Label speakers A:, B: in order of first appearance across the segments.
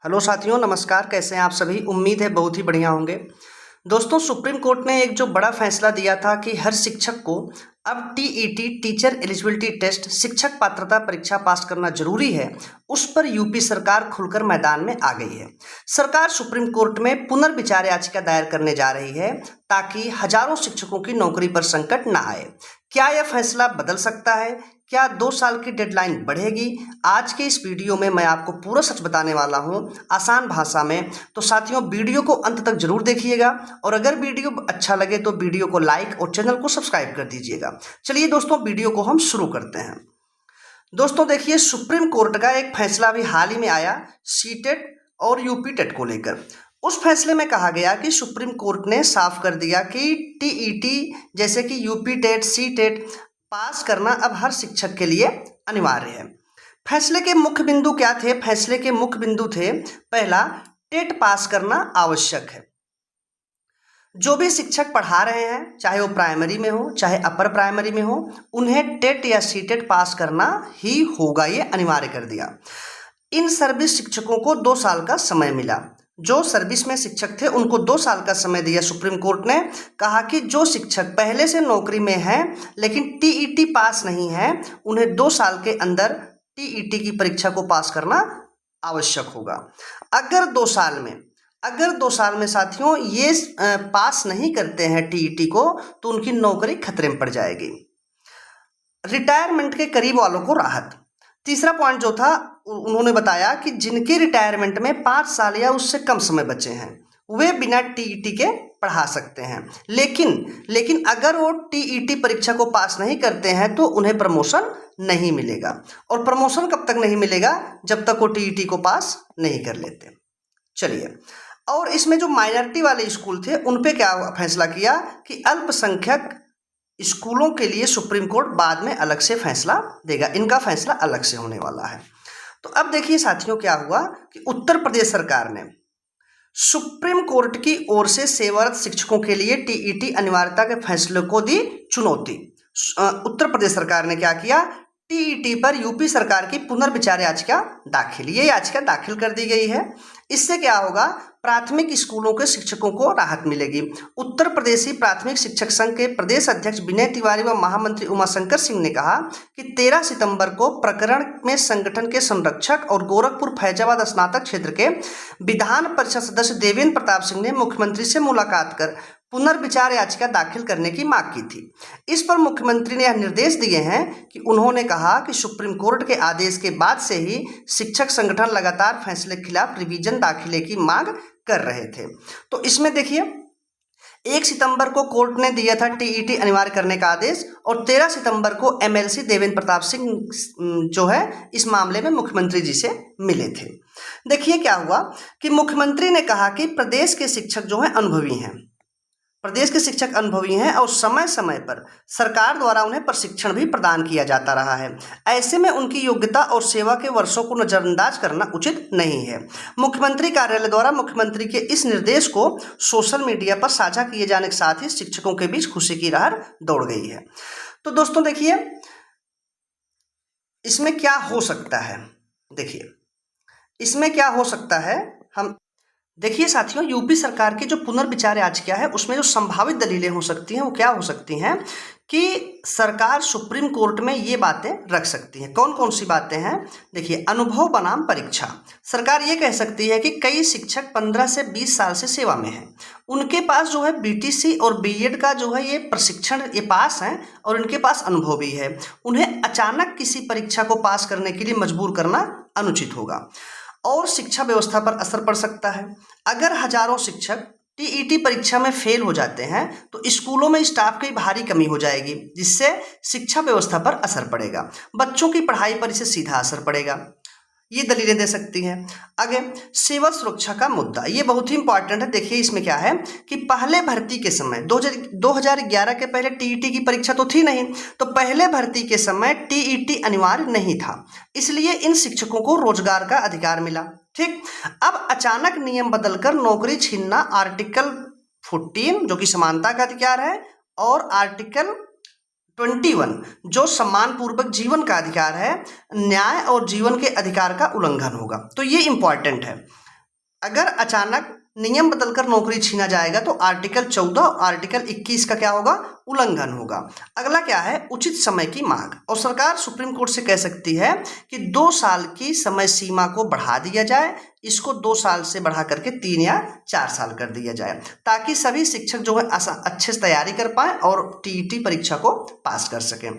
A: Hello साथियों, नमस्कार। कैसे हैं आप सभी? उम्मीद है बहुत ही बढ़िया होंगे। दोस्तों, सुप्रीम कोर्ट ने एक जो बड़ा फैसला दिया था कि हर शिक्षक को अब टीईटी टीचर एलिजिबिलिटी टेस्ट शिक्षक पात्रता परीक्षा पास करना जरूरी है, उस पर यूपी सरकार खुलकर मैदान में आ गई है। सरकार सुप्रीम कोर्ट में पुनर्विचार याचिका दायर करने जा रही है ताकि हजारों शिक्षकों की नौकरी पर संकट न आए। क्या यह फैसला बदल सकता है? क्या 2 साल की डेडलाइन बढ़ेगी? आज के इस वीडियो में मैं आपको पूरा सच बताने वाला हूं, आसान भाषा में। तो साथियों, वीडियो को अंत तक जरूर देखिएगा और अगर वीडियो अच्छा लगे तो वीडियो को लाइक और चैनल को सब्सक्राइब कर दीजिएगा। चलिए दोस्तों, वीडियो को हम शुरू करते हैं। दोस्तों देखिए, सुप्रीम कोर्ट का एक फैसला भी हाल ही में आया सीटेट और यूपी टेट को लेकर। उस फैसले में कहा गया कि सुप्रीम कोर्ट ने साफ कर दिया कि टीईटी जैसे कि UP TET, C TET pass करना अब हर शिक्षक के लिए अनिवार्य है। फैसले के मुख्य बिंदु क्या थे? फैसले के मुख्य बिंदु थे, पहला, टेट पास करना आवश्यक है। जो भी शिक्षक पढ़ा रहे हैं, चाहे वो प्राइमरी में हो चाहे अपर प्राइमरी में हो, उन्हें टेट या सीटेट पास करना ही होगा, ये अनिवार्य कर दिया। इन सर्विस शिक्षकों को 2 साल का समय मिला। जो सर्विस में शिक्षक थे उनको 2 साल का समय दिया सुप्रीम कोर्ट ने। कहा कि जो शिक्षक पहले से नौकरी में हैं लेकिन टीईटी पास नहीं है, उन्हें 2 साल के अंदर टीईटी की परीक्षा को पास करना आवश्यक होगा। अगर 2 साल में साथियों ये पास नहीं करते हैं टीईटी को, तो उनकी नौकरी खतरे में पड़ जाएगी। रिटायरमेंट के करीब वालों को राहत। तीसरा पॉइंट जो था, उन्होंने बताया कि जिनके रिटायरमेंट में 5 साल या उससे कम समय बचे हैं, वे बिना टीईटी के पढ़ा सकते हैं। लेकिन अगर वो टीईटी परीक्षा को पास नहीं करते हैं तो उन्हें प्रमोशन नहीं मिलेगा। और प्रमोशन कब तक नहीं मिलेगा? जब तक वो टीईटी को पास नहीं कर लेते। चलिए, और इसमें जो माइनॉरिटी वाले स्कूल थे उन पे क्या फैसला किया कि अल्पसंख्यक स्कूलों के लिए सुप्रीम कोर्ट बाद में अलग से फैसला देगा। इनका फैसला अलग से होने वाला है। तो अब देखिए साथियों, क्या हुआ कि उत्तर प्रदेश सरकार ने सुप्रीम कोर्ट की ओर से सेवारत शिक्षकों के लिए टीईटी अनिवार्यता के फैसले को दी चुनौती। उत्तर प्रदेश सरकार ने क्या किया? टीईटी पर यूपी सरकार की पुनर्विचार याचिका दाखिल, ये याचिका दाखिल कर दी गई है। इससे क्या होगा? प्राथमिक स्कूलों के शिक्षकों को राहत मिलेगी। उत्तर प्रदेशी प्राथमिक शिक्षक संघ के प्रदेश अध्यक्ष विनय तिवारी व महामंत्री उमाशंकर सिंह ने कहा कि 13 सितंबर को प्रकरण में संगठन के संरक्षक और गोरखपुर फैजाबाद स्नातक क्षेत्र के विधान परिषद सदस्य देवेंद्र प्रताप सिंह ने मुख्यमंत्री से मुलाकात कर पुनर्विचार याचिका दाखिल करने की मांग की थी। इस पर मुख्यमंत्री ने यह निर्देश दिए हैं कि उन्होंने कहा कि सुप्रीम कोर्ट के आदेश के बाद से ही शिक्षक संगठन लगातार फैसले के खिलाफ रिवीजन दाखिले की मांग कर रहे थे। तो इसमें देखिए, 1 सितंबर को कोर्ट ने दिया था टीईटी अनिवार्य करने का आदेश और 13 सितंबर को एमएलसी देवेंद्र प्रताप सिंह जो है इस मामले में मुख्यमंत्री जी से मिले थे। देखिए क्या हुआ कि मुख्यमंत्री ने कहा कि प्रदेश के शिक्षक जो हैं अनुभवी हैं, प्रदेश के शिक्षक अनुभवी हैं और समय समय पर सरकार द्वारा उन्हें प्रशिक्षण भी प्रदान किया जाता रहा है। ऐसे में उनकी योग्यता और सेवा के वर्षों को नजरअंदाज करना उचित नहीं है। मुख्यमंत्री कार्यालय द्वारा मुख्यमंत्री के इस निर्देश को सोशल मीडिया पर साझा किए जाने के साथ ही शिक्षकों के बीच खुशी की लहर दौड़ गई है। तो दोस्तों देखिए, इसमें क्या हो सकता है? देखिए, इसमें क्या हो सकता है, हम देखिए साथियों, यूपी सरकार की जो पुनर्विचार याचिका है उसमें जो संभावित दलीलें हो सकती हैं वो क्या हो सकती हैं कि सरकार सुप्रीम कोर्ट में ये बातें रख सकती है। कौन कौन सी बातें हैं? देखिए, अनुभव बनाम परीक्षा। सरकार ये कह सकती है कि कई शिक्षक 15 से 20 साल से सेवा में हैं, उनके पास जो है बीटीसी और बीएड का जो है ये प्रशिक्षण ये पास हैं और इनके पास अनुभव भी है। उन्हें अचानक किसी परीक्षा को पास करने के लिए मजबूर करना अनुचित होगा और शिक्षा व्यवस्था पर असर पड़ सकता है। अगर हजारों शिक्षक टीईटी परीक्षा में फेल हो जाते हैं तो स्कूलों में स्टाफ की भारी कमी हो जाएगी, जिससे शिक्षा व्यवस्था पर असर पड़ेगा। बच्चों की पढ़ाई पर इससे सीधा असर पड़ेगा। ये दलीलें दे सकती हैं। आगे, सेवा सुरक्षा का मुद्दा, ये बहुत ही इंपॉर्टेंट है। देखिए इसमें क्या है कि पहले भर्ती के समय 2011 के पहले टीईटी की परीक्षा तो थी नहीं, तो पहले भर्ती के समय टीईटी अनिवार्य नहीं था, इसलिए इन शिक्षकों को रोजगार का अधिकार मिला। ठीक, अब अचानक नियम बदलकर नौकरी छीनना आर्टिकल 14 जो कि समानता का अधिकार है और आर्टिकल 21 जो सम्मानपूर्वक जीवन का अधिकार है, न्याय और जीवन के अधिकार का उल्लंघन होगा। तो ये इंपॉर्टेंट है। अगर अचानक नियम बदलकर नौकरी छीना जाएगा तो आर्टिकल 14 और आर्टिकल 21 का क्या होगा, उल्लंघन होगा। अगला क्या है, उचित समय की मांग। और सरकार सुप्रीम कोर्ट से कह सकती है कि 2 साल की समय सीमा को बढ़ा दिया जाए, इसको 2 साल से बढ़ा करके 3 या 4 साल कर दिया जाए, ताकि सभी शिक्षक जो है अच्छे से तैयारी कर पाए और टीईटी परीक्षा को पास कर सकें।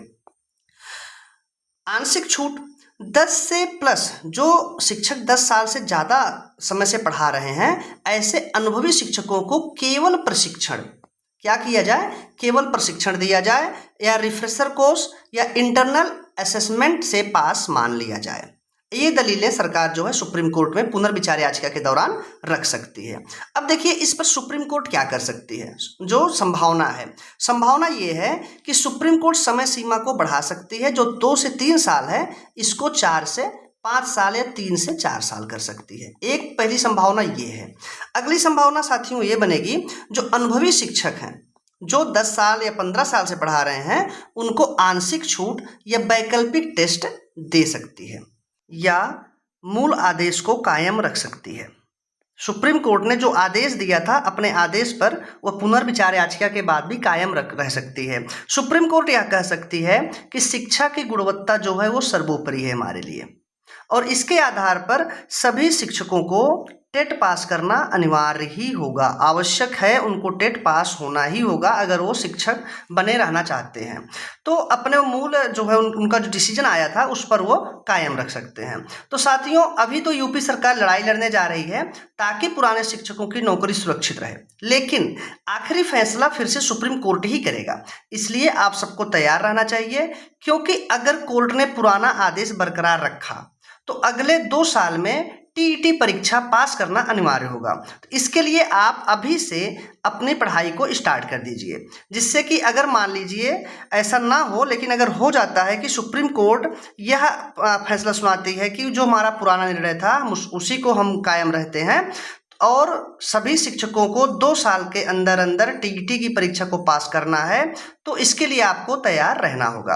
A: आंशिक छूट 10 से प्लस, जो शिक्षक 10 साल से ज़्यादा समय से पढ़ा रहे हैं, ऐसे अनुभवी शिक्षकों को केवल प्रशिक्षण क्या किया जाए, केवल प्रशिक्षण दिया जाए या रिफ्रेशर कोर्स या इंटरनल असेसमेंट से पास मान लिया जाए। ये दलीलें सरकार जो है सुप्रीम कोर्ट में पुनर्विचार याचिका के दौरान रख सकती है। अब देखिए इस पर सुप्रीम कोर्ट क्या कर सकती है, जो संभावना है, संभावना ये है कि सुप्रीम कोर्ट समय सीमा को बढ़ा सकती है, जो 2 से 3 साल है इसको 4 से 5 साल या 3 से 4 साल कर सकती है। एक पहली संभावना ये है। अगली संभावना साथियों ये बनेगी, जो अनुभवी शिक्षक हैं, जो 10 साल या 15 साल से पढ़ा रहे हैं, उनको आंशिक छूट या वैकल्पिक टेस्ट दे सकती है या मूल आदेश को कायम रख सकती है। सुप्रीम कोर्ट ने जो आदेश दिया था अपने आदेश पर, वह पुनर्विचार याचिका के बाद भी कायम रह सकती है। सुप्रीम कोर्ट यह कह सकती है कि शिक्षा की गुणवत्ता जो है वो सर्वोपरि है हमारे लिए, और इसके आधार पर सभी शिक्षकों को टेट पास करना अनिवार्य ही होगा, आवश्यक है, उनको टेट पास होना ही होगा अगर वो शिक्षक बने रहना चाहते हैं। तो अपने मूल जो है उनका जो डिसीजन आया था उस पर वो कायम रख सकते हैं। तो साथियों अभी तो यूपी सरकार लड़ाई लड़ने जा रही है ताकि पुराने शिक्षकों की नौकरी सुरक्षित रहे, लेकिन आखिरी फैसला फिर से सुप्रीम कोर्ट ही करेगा, इसलिए आप सबको तैयार रहना चाहिए, क्योंकि अगर कोर्ट ने पुराना आदेश बरकरार रखा तो अगले 2 साल में टीईटी परीक्षा पास करना अनिवार्य होगा। तो इसके लिए आप अभी से अपनी पढ़ाई को स्टार्ट कर दीजिए, जिससे कि अगर मान लीजिए ऐसा ना हो, लेकिन अगर हो जाता है कि सुप्रीम कोर्ट यह फैसला सुनाती है कि जो हमारा पुराना निर्णय था हम उसी को हम कायम रहते हैं और सभी शिक्षकों को 2 साल के अंदर अंदर टीईटी की परीक्षा को पास करना है, तो इसके लिए आपको तैयार रहना होगा।